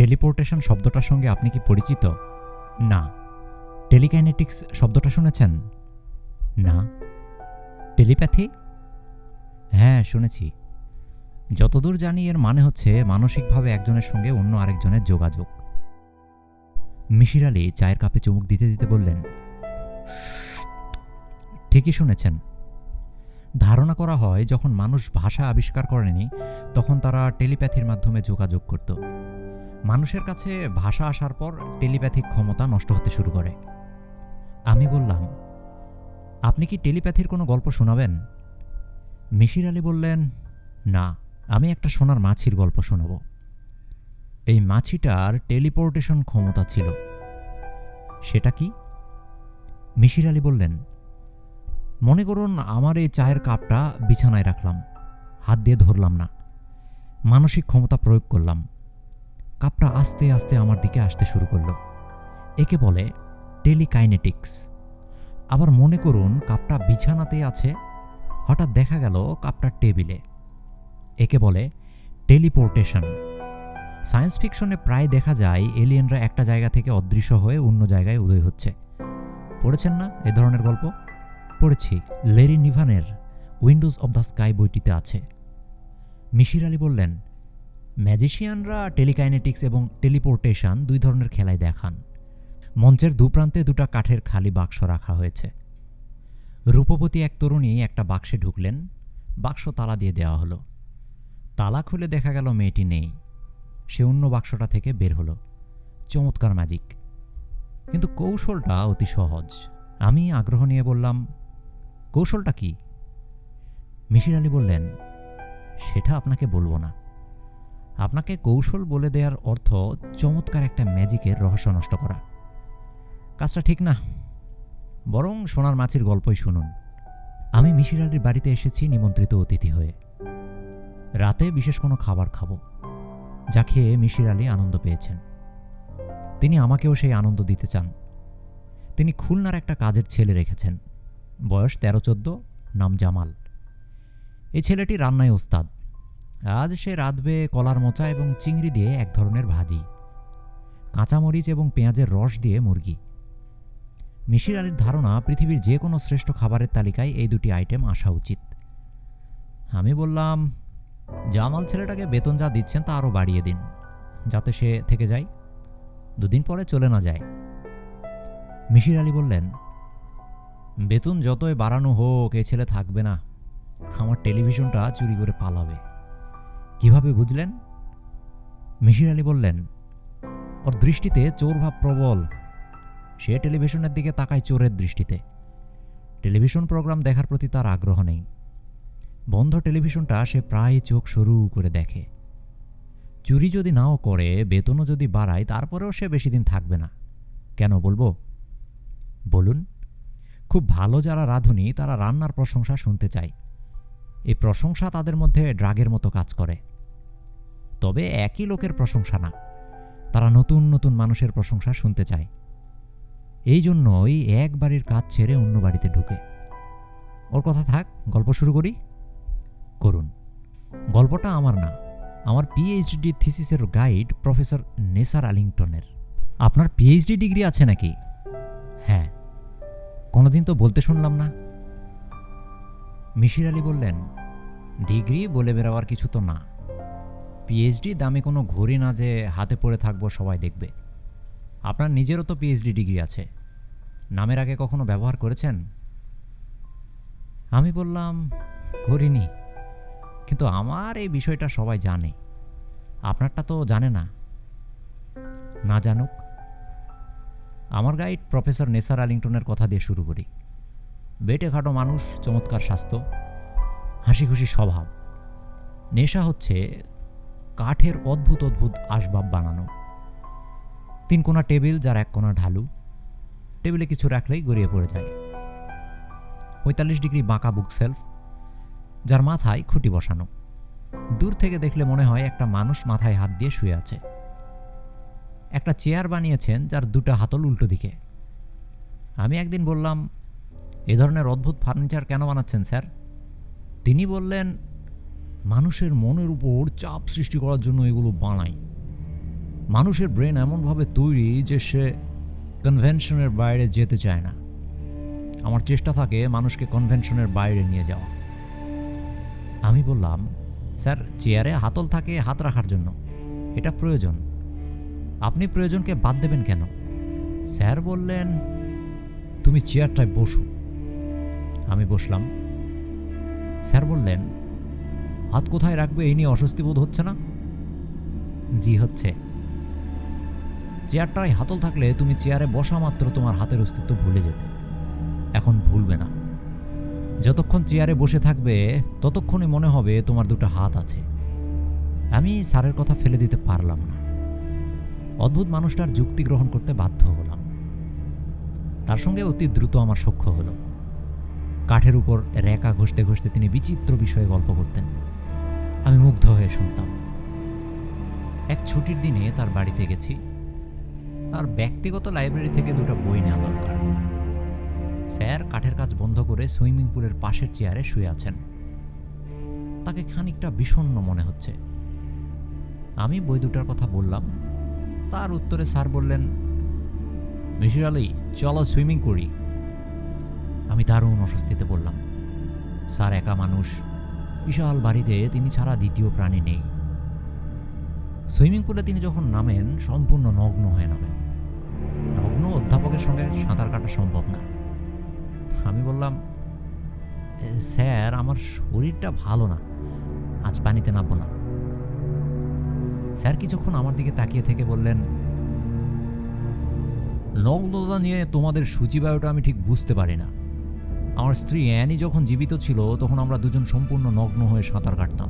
Teleportation শব্দটার সঙ্গে আপনি কি পরিচিত? না। টেলিকাইনেটিক্স শব্দটা শুনেছেন? না। টেলিপ্যাথি? হ্যাঁ, শুনেছি। যতদূর জানি এর মানে হচ্ছে মানসিকভাবে একজনের সঙ্গে অন্য আরেকজনের যোগাযোগ। মিশির আলী চায়ের কাপে চুমুক দিতে দিতে বললেন, ঠিকই শুনেছেন। ধারণা করা হয় যখন মানুষ ভাষা আবিষ্কার করেনি তখন তারা টেলিপ্যাথির মাধ্যমে যোগাযোগ করত। মানুষের কাছে ভাষা আসার পর টেলিপ্যাথিক ক্ষমতা নষ্ট হতে শুরু করে। আমি বললাম, আপনি কি টেলিপ্যাথির কোনো গল্প শোনাবেন? মিশির আলী বললেন, না, আমি একটা সোনার মাছির গল্প শোনাব। এই মাছিটার টেলিপোর্টেশন ক্ষমতা ছিল। সেটা কি? মিশির আলী বললেন, মনে করুন আমার এই চায়ের কাপটা বিছানায় রাখলাম, হাত দিয়ে ধরলাম না, মানসিক ক্ষমতা প্রয়োগ করলাম। কাপটা আস্তে আস্তে আমার দিকে আসতে শুরু করলো। একে বলে টেলিকাইনেটিক্স। আবার মনে করুন কাপটা বিছানাতে আছে, হঠাৎ দেখা গেল কাপটা টেবিলে। একে বলে টেলিপোর্টেশন। সায়েন্স ফিকশনে প্রায় দেখা যায় এলিয়েনরা একটা জায়গা থেকে অদৃশ্য হয়ে অন্য জায়গায় উদয় হচ্ছে। পড়েছেন না এ ধরনের গল্প? পড়েছি, লেরি নিভানের উইন্ডোজ অব দ্য স্কাই বইটিতে আছে। মিশির আলী বললেন, ম্যাজিশিয়ানরা টেলিকাইনেটিক্স এবং টেলিপোর্টেশন দুই ধরনের খেলায় দেখান। মঞ্চের দুপ্রান্তে দুটা কাঠের খালি বাক্স রাখা হয়েছে। রূপবতী এক তরুণী একটা বাক্সে ঢুকলেন, বাক্স তালা দিয়ে দেওয়া হলো। তালা খুলে দেখা গেল মেয়েটি নেই। সে অন্য বাক্সটা থেকে বের হলো। চমৎকার ম্যাজিক, কিন্তু কৌশলটা অতি সহজ। আমি আগ্রহ নিয়ে বললাম, কৌশলটা কি? মিশির আলী বললেন, সেটা আপনাকে বলবো না। আপনাকে কৌশল বলে দেওয়ার অর্থ চমৎকার একটা ম্যাজিকের রহস্য নষ্ট করা। কাজটা ঠিক না, বরং সোনার মাছির গল্পই শুনুন। আমি মিশির আলীর বাড়িতে এসেছি নিমন্ত্রিত অতিথি হয়ে। রাতে বিশেষ কোনো খাবার খাবো, যা খেয়ে মিশির আলী আনন্দ পেয়েছেন। তিনি আমাকেও সেই আনন্দ দিতে চান। তিনি খুলনার একটা কাজের ছেলে রেখেছেন, বয়স 13-14, নাম জামাল। এই ছেলেটি রান্নায় ওস্তাদ। আজ সে রাঁধবে কলার মোচা এবং চিংড়ি দিয়ে এক ধরনের ভাজি, কাঁচামরিচ এবং পেঁয়াজের রস দিয়ে মুরগি। মিশির আলীর ধারণা পৃথিবীর যে কোনো শ্রেষ্ঠ খাবারের তালিকায় এই দুটি আইটেম আসা উচিত। আমি বললাম, জামাল ছেলেটাকে বেতন যা দিচ্ছেন তা আরও বাড়িয়ে দিন, যাতে সে থেকে যায়, দুদিন পরে চলে না যায়। মিশির আলী বললেন, বেতন যতই বাড়ানো হোক এই ছেলে থাকবে না। আমার টেলিভিশনটা চুরি করে পালাবে। কিভাবে বুঝলেন? মিশির আলী বললেন, ওর দৃষ্টিতে চোর ভাব প্রবল। সে টেলিভিশনের দিকে তাকায় চোরের দৃষ্টিতে। টেলিভিশন প্রোগ্রাম দেখার প্রতি তার আগ্রহ নেই। বন্ধ টেলিভিশনটা সে প্রায় চোখ সরু করে দেখে। চুরি যদি নাও করে, বেতনও যদি বাড়ায়, তারপরেও সে বেশি দিন থাকবে না। কেন বলবো? বলুন। খুব ভালো যারা রাঁধুনি তারা রান্নার প্রশংসা শুনতে চায়। এই প্রশংসা তাদের মধ্যে ড্রাগের মতো কাজ করে। তবে একই লোকের প্রশংসা না, তারা নতুন নতুন মানুষের প্রশংসা শুনতে চায়। এই জন্যই এক বাড়ির কাজ ছেড়ে অন্য বাড়িতে ঢুকে। ওর কথা থাক, গল্প শুরু করি। করুন। গল্পটা আমার না, আমার পিএইচডি থিসিসের গাইড প্রফেসর নেসার আলিংটনের। আপনার পিএইচডি ডিগ্রি আছে নাকি? হ্যাঁ। কোনোদিন তো বলতে শুনলাম না। মিশির আলী বললেন, ডিগ্রি বলে বেরাবার কিছু তো না। পিএইচডি দামি কোনো ঘড়ি না যে হাতে পড়ে থাকবো সবাই দেখবে। আপনার নিজেরও তো পিএইচডি ডিগ্রি আছে, নামের আগে কখনো ব্যবহার করেছেন? আমি বললাম, করিনি, কিন্তু আমার এই বিষয়টা সবাই জানে। আপনারটা তো জানে না। না জানুক। আমার গাইড প্রফেসর নেসার আলিংটনের কথা দিয়ে শুরু করি। বেটে খাটো মানুষ, চমৎকার স্বাস্থ্য, হাসি খুশি স্বভাব। নেশা হচ্ছে কাঠের অদ্ভুত অদ্ভুত আসবাব বানানো। 3 কোণা টেবিল, যার 1 কোণা ঢালু। টেবিলে কিছু রাখলেই গড়িয়ে পড়ে যায়। 45 ডিগ্রি বাঁকা বুক সেলফ, যার মাথায় খুঁটি বসানো। দূর থেকে দেখলে মনে হয় একটা মানুষ মাথায় হাত দিয়ে শুয়ে আছে। একটা চেয়ার বানিয়েছেন যার 2টা হাতল উল্টো দিকে। আমি একদিন বললাম, এ ধরনের অদ্ভুত ফার্নিচার কেন বানাচ্ছেন স্যার? তিনি বললেন, মানুষের মনের উপর চাপ সৃষ্টি করার জন্য এগুলো বানাই। মানুষের ব্রেন এমনভাবে তৈরি যে সে কনভেনশনের বাইরে যেতে চায় না। আমার চেষ্টা থাকে মানুষকে কনভেনশনের বাইরে নিয়ে যাওয়া। আমি বললাম, স্যার, চেয়ারে হাতল থাকে হাত রাখার জন্য, এটা প্রয়োজন। আপনি প্রয়োজনকে বাদ দেবেন কেন? স্যার বললেন, তুমি চেয়ারটায় বসো। আমি বসলাম। স্যার বললেন, হাত কোথায় রাখবে এই নিয়ে অস্বস্তি বোধ হচ্ছে না? জি হচ্ছে। চেয়ারটায় হাতল থাকলে তুমি চেয়ারে বসা মাত্র তোমার হাতের অস্তিত্ব ভুলে যেতে। এখন ভুলবে না। যতক্ষণ চেয়ারে বসে থাকবে ততক্ষণই মনে হবে তোমার দুটো হাত আছে। আমি স্যারের কথা ফেলে দিতে পারলাম না। অদ্ভুত মানুষটার যুক্তি গ্রহণ করতে বাধ্য হলাম। তার সঙ্গে অতি দ্রুত আমার সখ্য হলো। কাঠের উপর রেখা ঘষতে ঘষতে তিনি বিচিত্র বিষয়ে গল্প করতেন। আমি মুগ্ধ হয়ে শুনতাম। এক ছুটির দিনে তার বাড়িতে গেছি। তার ব্যক্তিগত লাইব্রেরি থেকে দুটো বই নেওয়া দরকার। স্যার কাঠের কাজ বন্ধ করে সুইমিং পুলের পাশের চেয়ারে শুয়ে আছেন। তাকে খানিকটা বিষণ্ণ মনে হচ্ছে। আমি বই দুটার কথা বললাম। তার উত্তরে স্যার বললেন, মিসির আলী, চলো সুইমিং করি। আমি দারুণ অস্বস্তিতে বললাম, স্যার একা মানুষ, বিশাল বাড়িতে তিনি ছাড়া দ্বিতীয় প্রাণী নেই। সুইমিং পুলে তিনি যখন নামেন সম্পূর্ণ নগ্ন হয়ে নামেন। নগ্ন অধ্যাপকের সঙ্গে সাঁতার কাটা সম্ভব না। আমি বললাম, স্যার, আমার শরীরটা ভালো না, আজ পানিতে নামবো না। স্যার কিছুক্ষণ আমার দিকে তাকিয়ে থেকে বললেন, নগ্নতা নিয়ে তোমাদের সূচিবায়ুটা আমি ঠিক বুঝতে পারি না। আমার স্ত্রী অ্যানি যখন জীবিত ছিল তখন আমরা দুজন সম্পূর্ণ নগ্ন হয়ে সাঁতার কাটতাম।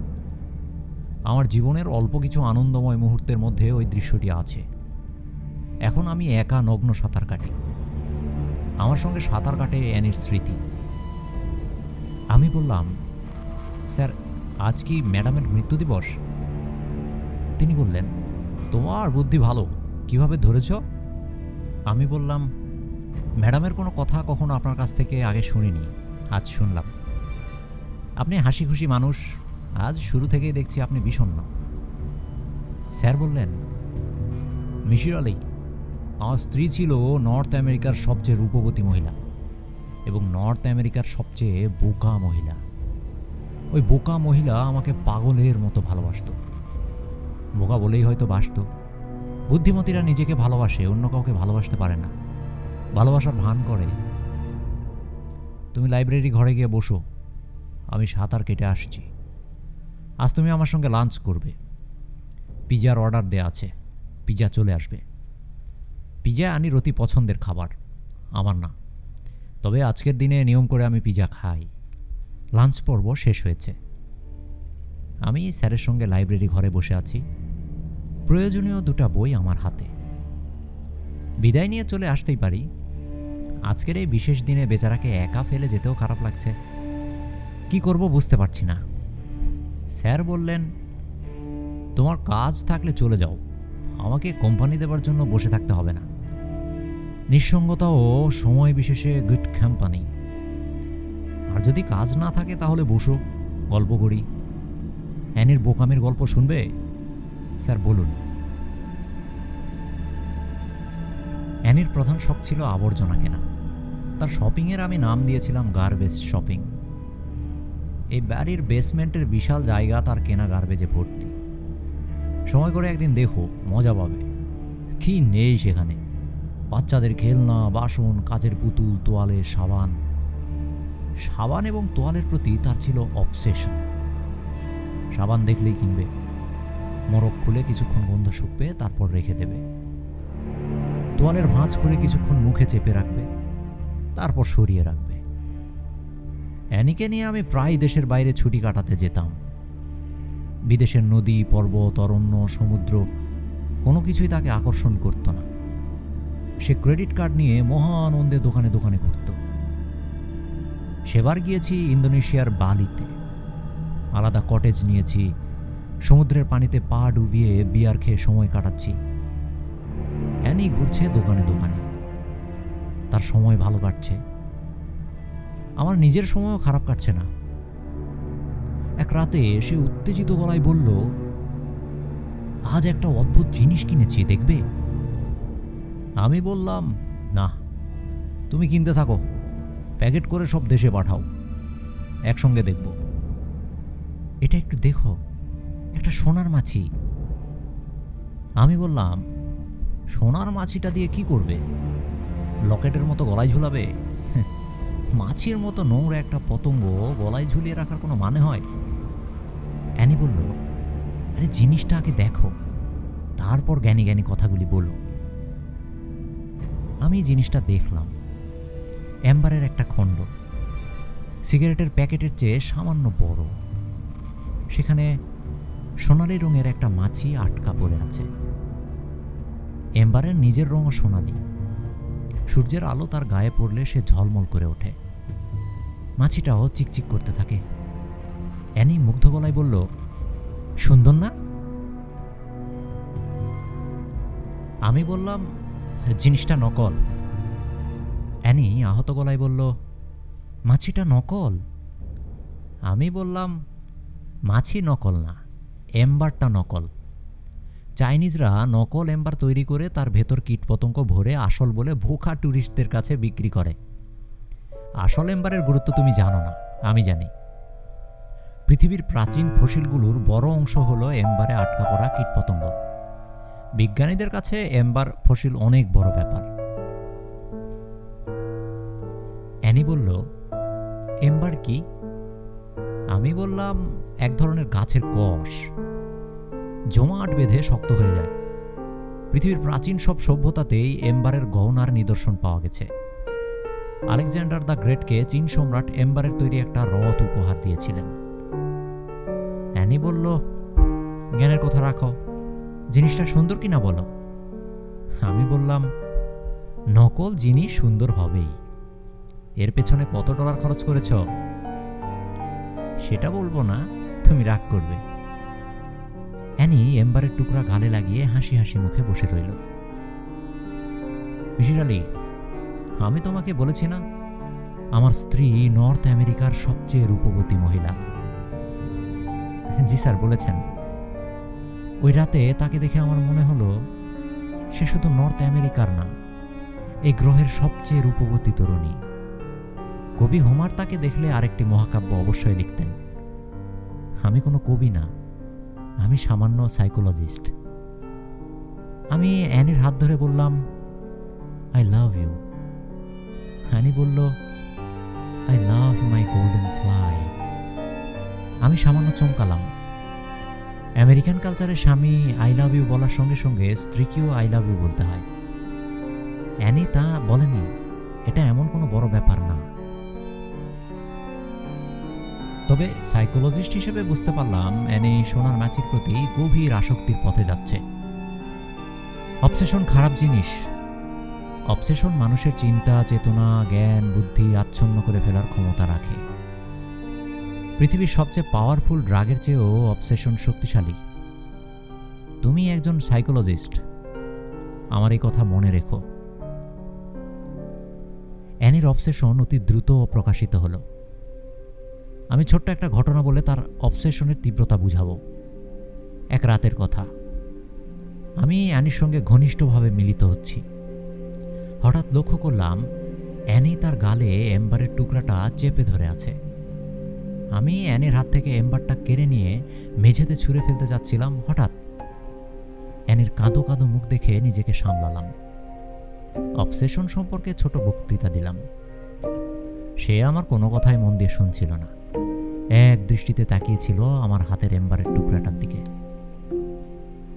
আমার জীবনের অল্প কিছু আনন্দময় মুহূর্তের মধ্যে ওই দৃশ্যটি আছে। এখন আমি একা নগ্ন সাঁতার কাটি। আমার সঙ্গে সাঁতার কাটে অ্যানির স্মৃতি। আমি বললাম, স্যার, আজ কি ম্যাডামের মৃত্যু দিবস? তিনি বললেন, তোমার বুদ্ধি ভালো, কিভাবে ধরেছ? আমি বললাম, ম্যাডামের কোনো কথা কখনো আপনার কাছ থেকে আগে শুনিনি, আজ শুনলাম। আপনি হাসি খুশি মানুষ, আজ শুরু থেকেই দেখছি আপনি বিষণ্ণ। স্যার বললেন, মিসির আলী, আমার স্ত্রী ছিল নর্থ আমেরিকার সবচেয়ে রূপবতী মহিলা এবং নর্থ আমেরিকার সবচেয়ে বোকা মহিলা। ওই বোকা মহিলা আমাকে পাগলের মতো ভালোবাসত। বোকা বলেই হয়তো বাসত। বুদ্ধিমতীরা নিজেকে ভালোবাসে, অন্য কাউকে ভালোবাসতে পারে না, ভালোবাসার ভান করে। তুমি লাইব্রেরি ঘরে গিয়ে বসো, আমি সাঁতার কেটে আসছি। আজ তুমি আমার সঙ্গে লাঞ্চ করবে। পিজার অর্ডার দেয়া আছে, পিজা চলে আসবে। পিজা আনির অতি পছন্দের খাবার, আমার না, তবে আজকের দিনে নিয়ম করে আমি পিজা খাই। লাঞ্চ পর্ব শেষ হয়েছে। আমি স্যারের সঙ্গে লাইব্রেরি ঘরে বসে আছি। প্রয়োজনীয় দুটো বই আমার হাতে। বিদায় নিয়ে চলে আসতেই পারি। আজকের এই বিশেষ দিনে বেচারাকে একা ফেলে যেতেও খারাপ লাগছে। কি করব বুঝতে পারছি না। স্যার বললেন, তোমার কাজ থাকলে চলে যাও, আমাকে কোম্পানি দেবার জন্য বসে থাকতে হবে না। নিঃসঙ্গতাও সময় বিশেষে গুড কোম্পানি। আর যদি কাজ না থাকে তাহলে বসো, গল্প করি। অ্যানির বোকামির গল্প শুনবে? স্যার বলুন। অ্যানির প্রধান শখ ছিল আবর্জনা কেনা। তার শপিংয়ের আমি নাম দিয়েছিলাম গার্বেজ শপিং। এই বাড়ির বেসমেন্টের বিশাল জায়গা তার কেনা গার্বেজে ভর্তি। সময় করে একদিন দেখো, মজা পাবে। কি নেই সেখানে? বাচ্চাদের খেলনা, বাসন, কাচের পুতুল, তোয়ালে, সাবান। সাবান এবং তোয়ালের প্রতি তার ছিল অবসেশন। সাবান দেখলেই কিনবে। মোড়ক খুলে কিছুক্ষণ গন্ধ শুকবে, তারপর রেখে দেবে। তোয়ালের ভাঁজ করে কিছুক্ষণ মুখে চেপে রাখবে, তারপর সরিয়ে রাখবে। অ্যানিকে নিয়ে আমি প্রায় দেশের বাইরে ছুটি কাটাতে যেতাম। বিদেশের নদী, পর্বত, অরণ্য, সমুদ্র কোনো কিছুই তাকে আকর্ষণ করত না। সে ক্রেডিট কার্ড নিয়ে মহা আনন্দে দোকানে দোকানে ঘুরত। সেবার গিয়েছি ইন্দোনেশিয়ার বালিতে। আলাদা কটেজ নিয়েছি, সমুদ্রের পানিতে পা ডুবিয়ে বিয়ার খেয়ে সময় কাটাচ্ছি। অ্যানি ঘুরছে দোকানে দোকানে, তার সময় ভালো কাটছে। আমার নিজের সময়ও খারাপ কাটছে না। এক রাতে সে উত্তেজিত গলায় বলল, আজ একটা অদ্ভুত জিনিস কিনেছি, দেখবে? আমি বললাম, না, তুমি কিনতে থাকো, প্যাকেট করে সব দেশে পাঠাও, একসঙ্গে দেখব। এটা একটু দেখো, একটা সোনার মাছি। আমি বললাম, সোনার মাছিটা দিয়ে কি করবে? লকেটের মতো গলায় ঝুলাবে? মাছির মতো নোংরা একটা পতঙ্গ গলায় ঝুলিয়ে রাখার কোনো মানে হয়? অ্যানি বলল, আরে জিনিসটা আগে দেখো, তারপর জ্ঞানী জ্ঞানী কথাগুলি বলো। আমি জিনিসটা দেখলাম। অ্যাম্বারের একটা খণ্ড, সিগারেটের প্যাকেটের চেয়ে সামান্য বড়। সেখানে সোনালি রঙের একটা মাছি আটকা পড়ে আছে। এম্বারের নিজের রঙও সোনালি। সূর্যের আলো তার গায়ে পড়লে সে ঝলমল করে ওঠে। মাছিটাও চিকচিক করতে থাকে। অ্যানি মুগ্ধ গলায় বলল, সুন্দর না? আমি বললাম, জিনিসটা নকল। অ্যানি আহত গলায় বলল, মাছিটা নকল? আমি বললাম, মাছি নকল না, এম্বারটা নকল। চাইনিজরা নকল এম্বার তৈরি করে তার ভেতর কীটপতঙ্গ ভরে আসল বলে ভোকা ট্যুরিস্টদের কাছে বিক্রি করে। আসল এম্বারের গুরুত্ব তুমি জানো না, আমি জানি। পৃথিবীর প্রাচীন ফসিলগুলোর বড় অংশ হলো এম্বারে আটকা পড়া কীটপতঙ্গ। বিজ্ঞানীদের কাছে এম্বার ফসিল অনেক বড় ব্যাপার। অ্যানি বলল, এম্বার কি? আমি বললাম, এক ধরনের গাছের কষ, জমাট বেঁধে শক্ত হয়ে যায়। পৃথিবীর প্রাচীন সব সভ্যতাতেই এম্বারের গহনার নিদর্শন পাওয়া গেছে। আলেকজান্ডার দ্য গ্রেটকে চীন সম্রাট এম্বারের তৈরি একটা রথ উপহার দিয়েছিলেন। অ্যানি বলল, জ্ঞানের কথা রাখো, জিনিসটা সুন্দর কিনা বলো। আমি বললাম, নকল জিনিস সুন্দর হবেই। এর পেছনে কত ডলার খরচ করেছ? সেটা বলবো না, তুমি রাগ করবে। অ্যানি এম্বারের টুকরা গালে লাগিয়ে হাসি হাসি মুখে বসে রইল। মিসির আলী, আমি তোমাকে বলেছি না, আমার স্ত্রী নর্থ আমেরিকার সবচেয়ে রূপবতী মহিলা। জি স্যার, বলেছেন। ওই রাতে তাকে দেখে আমার মনে হলো সে শুধু নর্থ আমেরিকার না, এই গ্রহের সবচেয়ে রূপবতী তরুণী। কবি হোমার তাকে দেখলে আরেকটি মহাকাব্য অবশ্যই লিখতেন। আমি কোনো কবি না, আমি সামান্য সাইকোলজিস্ট। আমি অ্যানির হাত ধরে বললাম, আই লাভ ইউ। অ্যানি বলল, I love my golden fly. আমি সামান্য চমকালাম। আমেরিকান কালচারে স্বামী আই লাভ ইউ বলার সঙ্গে সঙ্গে স্ত্রীকেও আই লাভ ইউ বলতে হয়। অ্যানি তা বলেনি, এটা এমন কোনো বড় ব্যাপার না। তবে সাইকোলজিস্ট হিসেবে বুঝতে পারলাম অ্যানি সোনার মাছির প্রতি গভীর আসক্তির পথে যাচ্ছে। অবসেশন খারাপ জিনিস। অবসেশন মানুষের চিন্তা, চেতনা, জ্ঞান, বুদ্ধি আচ্ছন্ন করে ফেলার ক্ষমতা রাখে। পৃথিবীর সবচেয়ে পাওয়ারফুল ড্রাগের চেয়েও অবসেশন শক্তিশালী। তুমি একজন সাইকোলজিস্ট, আমার এই কথা মনে রেখো। অ্যানির অবসেশন অতি দ্রুত প্রকাশিত হলো। আমি ছোট্ট একটা ঘটনা বলে তার অবসেশনের তীব্রতা বুঝাবো। এক রাতের কথা। আমি অ্যানির সঙ্গে ঘনিষ্ঠভাবে মিলিত হচ্ছি। হঠাৎ লক্ষ্য করলাম অ্যানি তার গালে এম্বারের টুকরাটা চেপে ধরে আছে। আমি অ্যানির হাত থেকে এম্বারটা কেড়ে নিয়ে মেঝেতে ছুঁড়ে ফেলতে যাচ্ছিলাম। হঠাৎ অ্যানির কাঁদো কাঁদো মুখ দেখে নিজেকে সামলালাম। অবসেশন সম্পর্কে ছোট বক্তৃতা দিলাম। সে আমার কোনো কথাই মন দিয়ে শুনছিল না, এক দৃষ্টিতে তাকিয়েছিল আমার হাতের এম্বারের টুকরাটার দিকে।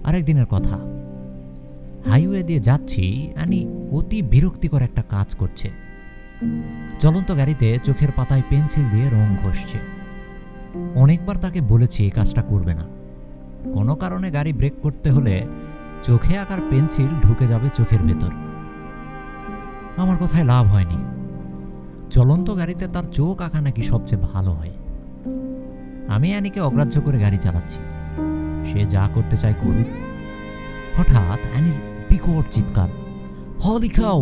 আরেক দিনের কথা, হাইওয়ে দিয়ে যাচ্ছি, অ্যানি অতি বিরক্তিকর একটা কাজ করছে। চলন্ত গাড়িতে চোখের পাতায় পেন্সিল দিয়ে রং ঘষছে। অনেকবার তাকে বলেছি এই কাজটা করবে না, কোনো কারণে গাড়ি ব্রেক করতে হলে চোখে আঁকার পেন্সিল ঢুকে যাবে চোখের ভেতর। আমার কথায় লাভ হয়নি। চলন্ত গাড়িতে তার চোখ আঁকা নাকি সবচেয়ে ভালো হয়। আমি অ্যানিকে অগ্রাহ্য করে গাড়ি চালাচ্ছি, সে যা করতে চায় করুক। হঠাৎ অ্যানির বিকট চিৎকার, হলি কাউ!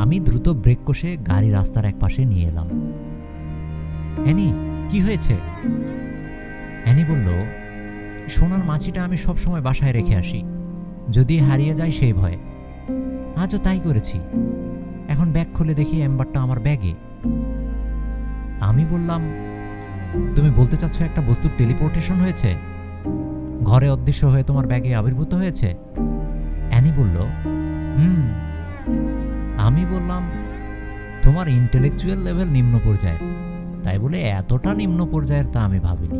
আমি দ্রুত ব্রেক কষে গাড়ি রাস্তার এক পাশে নিয়ে এলাম। অ্যানি, কি হয়েছে? অ্যানি বলল, সোনার মাছিটা আমি সবসময় বাসায় রেখে আসি, যদি হারিয়ে যায় সেই ভয়ে। আজও তাই করেছি। এখন ব্যাগ খুলে দেখি এম্বারটা আমার ব্যাগে। আমি বললাম, তুমি বলতে চাচ্ছ একটা বস্তুর টেলিপোর্টেশন হয়েছে, ঘরে অদৃশ্য হয়ে তোমার ব্যাগে আবির্ভূত হয়েছে? অ্যানি বলল, হুম। আমি বললাম, তোমার ইন্টেলেকচুয়াল লেভেল নিম্ন পর্যায়ের, তাই বলে এতটা নিম্ন পর্যায়ের তা আমি ভাবিনি।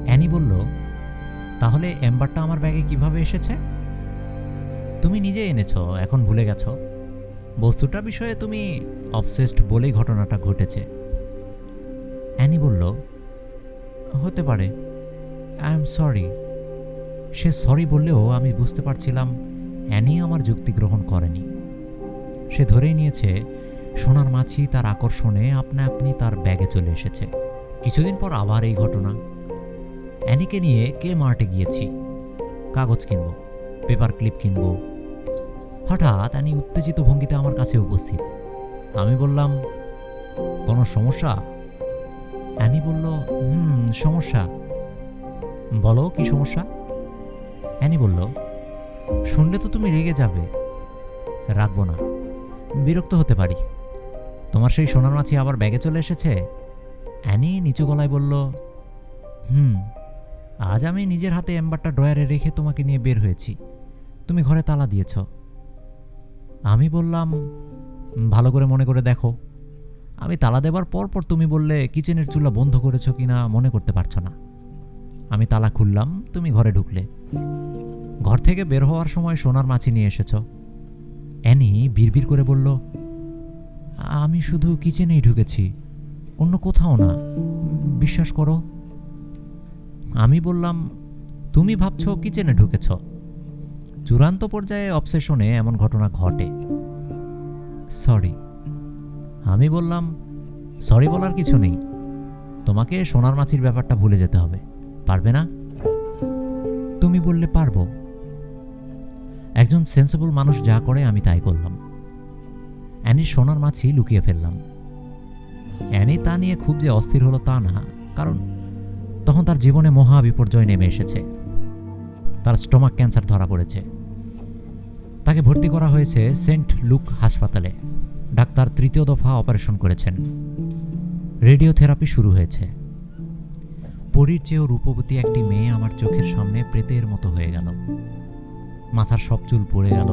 অ্যানি বলল, তাহলে এম্বারটা আমার ব্যাগে কিভাবে এসেছে? তুমি নিজে এনেছো, এখন ভুলে গেছো? বস্তুটা বিষয়ে তুমি অবসেসড বলেই ঘটনাটা ঘটেছে। অ্যানি বলল, হতে পারে, I am sorry. Say sorry বললেও আমি বুঝতে পারছিলাম অ্যানি আমার যুক্তি গ্রহণ করেনি। সে ধরেই নিয়েছে সোনার মাছি তার আকর্ষণে আপনা আপনি তার ব্যাগে চলে এসেছে। কিছুদিন পর আবার এই ঘটনা। অ্যানিকে নিয়ে কে মার্টে গিয়েছি, কাগজ কিনব, পেপার ক্লিপ কিনব। হঠাৎ অ্যানি উত্তেজিত ভঙ্গিতে আমার কাছে উপস্থিত। আমি বললাম, কোনো সমস্যা? অ্যানি বলল, সমস্যা। বলো কি সমস্যা? অ্যানি বলল, শুনলে তো তুমি রেগে যাবে। রাখবো না, বিরক্ত হতে পারি। তোমার সেই সোনার মাছি আবার ব্যাগে চলে এসেছে? অ্যানি নিচু গলায় বলল, আজ আমি নিজের হাতে এম্বারটা ড্রয়ারে রেখে তোমাকে নিয়ে বের হয়েছি, তুমি ঘরে তালা দিয়েছ। আমি বললাম, ভালো করে মনে করে দেখো, আমি তালা দেবার পর তুমি বললে কিচেনের চুলা বন্ধ করেছ কিনা মনে করতে পারছো না। আমি তালা খুললাম, তুমি ঘরে ঢুকলে। ঘর থেকে বের হওয়ার সময় সোনার মাছি নিয়ে এসেছ। অ্যানি বিড়বিড় করে বলল, আমি শুধু কিচেনেই ঢুকেছি, অন্য কোথাও না, বিশ্বাস করো। আমি বললাম, তুমি ভাবছো কিচেনে ঢুকেছ। চূড়ান্ত পর্যায়ে অবসেশনে এমন ঘটনা ঘটে। সরি। আমি বললাম, সরি বলার কিছু নেই, তোমাকে সোনার মাছির ব্যাপারটা ভুলে যেতে হবে, পারবে না? তুমি বললে পারবো। একজন সেন্সেবল মানুষ যা করে আমি তাই করলাম। অ্যানির সোনার মাছি লুকিয়ে ফেললাম। অ্যানি তা নিয়ে খুব যে অস্থির হলো তা না, কারণ তখন তার জীবনে মহা বিপর্যয় নেমে এসেছে। তার স্টোমাক ক্যান্সার ধরা পড়েছে। তাকে ভর্তি করা হয়েছে সেন্ট লুক হাসপাতালে। ডাক্তার তৃতীয় দফা অপারেশন করেছেন। রেডিওথেরাপি শুরু হয়েছে। পরীর চেয়েও রূপবতী একটি মেয়ে আমার চোখের সামনে প্রেতের মতো হয়ে গেল। মাথার সব চুল পড়ে গেল,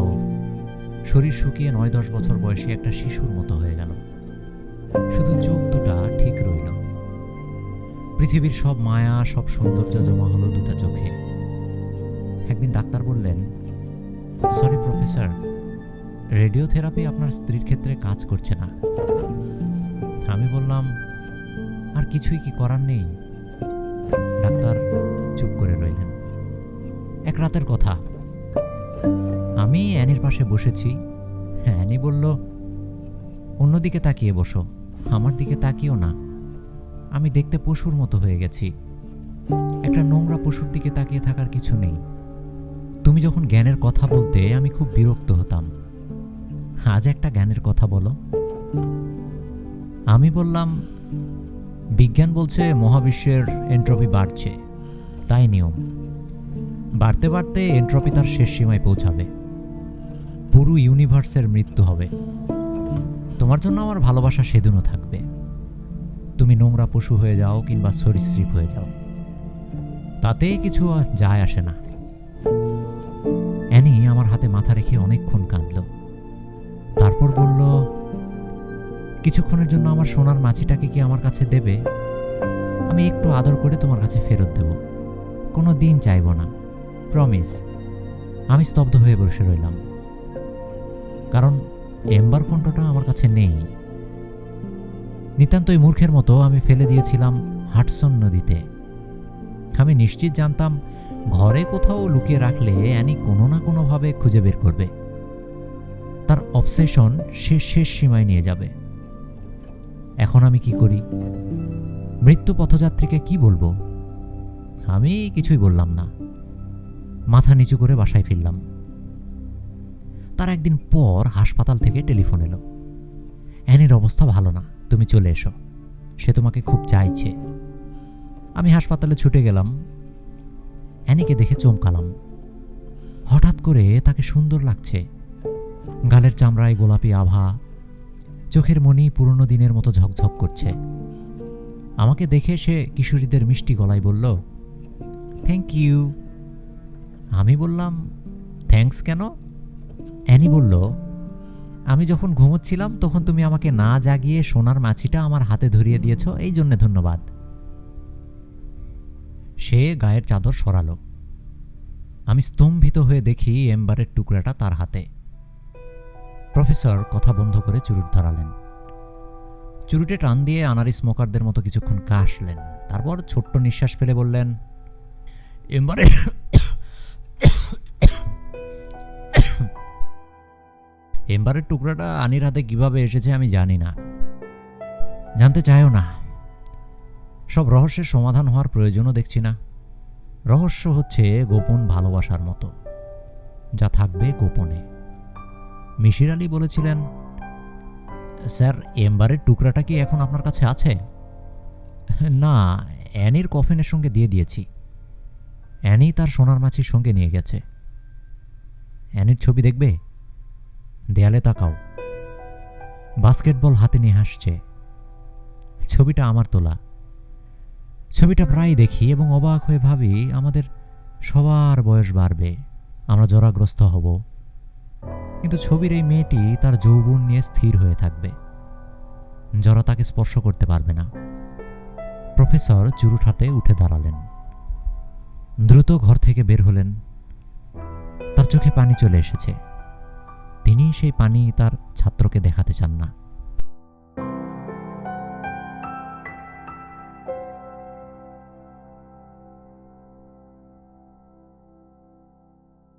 শরীর শুকিয়ে 9-10 বছর বয়সী একটা শিশুর মতো হয়ে গেল। শুধু চোখ দুটা ঠিক রইল। পৃথিবীর সব মায়া, সব সৌন্দর্য জমা হলো দুটা চোখে। একদিন ডাক্তার বললেন, সরি প্রফেসর, রেডিওথেরাপি আপনার স্ত্রীর ক্ষেত্রে কাজ করছে না। আমি বললাম, আর কিছুই কি করার নেই? ডাক্তার চুপ করে রইলেন। এক রাতের কথা, আমি অ্যানির পাশে বসেছি। অ্যানি বলল, অন্যদিকে তাকিয়ে বসো, আমার দিকে তাকিও না। আমি দেখতে পশুর মতো হয়ে গেছি। একটা নোংরা পশুর দিকে তাকিয়ে থাকার কিছু নেই। তুমি যখন জ্ঞানের কথা বলতে আমি খুব বিরক্ত হতাম। আজ একটা জ্ঞানের কথা বলো। আমি বললাম, বিজ্ঞান বলছে মহাবিশ্বের এন্ট্রপি বাড়ছে, তাই নিয়ম। বাড়তে বাড়তে এন্ট্রপি তার শেষ সীমায় পৌঁছাবে, পুরো ইউনিভার্সের মৃত্যু হবে। তোমার জন্য আমার ভালোবাসা সেদিনও থাকবে। তুমি নোংরা পশু হয়ে যাও কিংবা সরীসৃপ হয়ে যাও, তাতে কিছু যায় আসে না। অ্যানি আমার হাতে মাথা রেখে অনেকক্ষণ কাঁদল। তারপর বলল, কিছুক্ষণের জন্য আমার সোনার মাছিটাকে কি আমার কাছে দেবে? আমি একটু আদর করে তোমার কাছে ফেরত দেব, কোনো দিন চাইব না, প্রমিস। আমি স্তব্ধ হয়ে বসে রইলাম, কারণ এম্বার কণ্ঠটা আমার কাছে নেই। নিতান্তই মূর্খের মতো আমি ফেলে দিয়েছিলাম হাডসন নদীতে। আমি নিশ্চিত জানতাম ঘরে কোথাও লুকিয়ে রাখলে অ্যানি কোনো না কোনোভাবে খুঁজে বের করবে। তার অবসেশন শেষ সীমায় নিয়ে যাবে। এখন আমি কি করি? মৃত্যু পথযাত্রীকে কি বলবো? আমি কিছুই বললাম না। মাথা নিচু করে বাসায় ফিরলাম। তার একদিন পর হাসপাতাল থেকে টেলিফোন এলো, অ্যানির অবস্থা ভালো না, তুমি চলে এসো, সে তোমাকে খুব চাইছে। আমি হাসপাতালে ছুটে গেলাম। অ্যানিকে দেখে চমকালাম। হঠাৎ করে তাকে সুন্দর লাগছে। গালের চামড়ায় গোলাপি আভা, চোখের মনি পুরনো দিনের মতো ঝকঝক করছে। আমাকে দেখে সে কিশোরীদের মিষ্টি গলায় বলল, থ্যাংক ইউ। আমি বললাম, থ্যাঙ্কস কেন? অ্যানি বলল, আমি যখন ঘুমোচ্ছিলাম তখন তুমি আমাকে না জাগিয়ে সোনার মাছিটা আমার হাতে ধরিয়ে দিয়েছ, এই জন্যে ধন্যবাদ। সে গায়ের চাদর সরালো। আমি স্তম্ভিত হয়ে দেখি এম্বারের টুকরাটা তার হাতে। প্রফেসর কথা বন্ধ করে চুরুট ধরালেন। চুরুটে টান দিয়ে আনারি স্মোকারদের মতো কিছুক্ষণ কাশলেন। তারপর ছোট্ট নিঃশ্বাস ফেলে বললেন, এম্বারের টুকরাটা আনির হাতে কিভাবে এসেছে আমি জানি না, জানতে চাইও না। সব রহস্যের সমাধান হওয়ার প্রয়োজনও দেখছি না। রহস্য হচ্ছে গোপন ভালোবাসার মতো, যা থাকবে গোপনে। মিশির আলী বলেছিলেন, স্যার, এম্বারের টুকরাটা কি এখন আপনার কাছে আছে? না, অ্যানির কফিনের সঙ্গে দিয়ে দিয়েছি। অ্যানি তার সোনার মাছির সঙ্গে নিয়ে গেছে। অ্যানির ছবি দেখবে? দেয়ালে তাকাও। বাস্কেটবল হাতে নিয়ে হাসছে। ছবিটা আমার তোলা। ছবিটা প্রায় দেখি এবং অবাক হয়ে ভাবি, আমাদের সবার বয়স বাড়বে, আমরা জরাগ্রস্ত হব, কিন্তু ছবির এই মেয়েটি তার যৌবন নিয়ে স্থির হয়ে থাকবে। জরা তাকে স্পর্শ করতে পারবে না। প্রফেসর চুরুট হাতে উঠে দাঁড়ালেন। দ্রুত ঘর থেকে বের হলেন। তার চোখে পানি চলে এসেছে। তিনি সেই পানি তার ছাত্রকে দেখাতে চান না।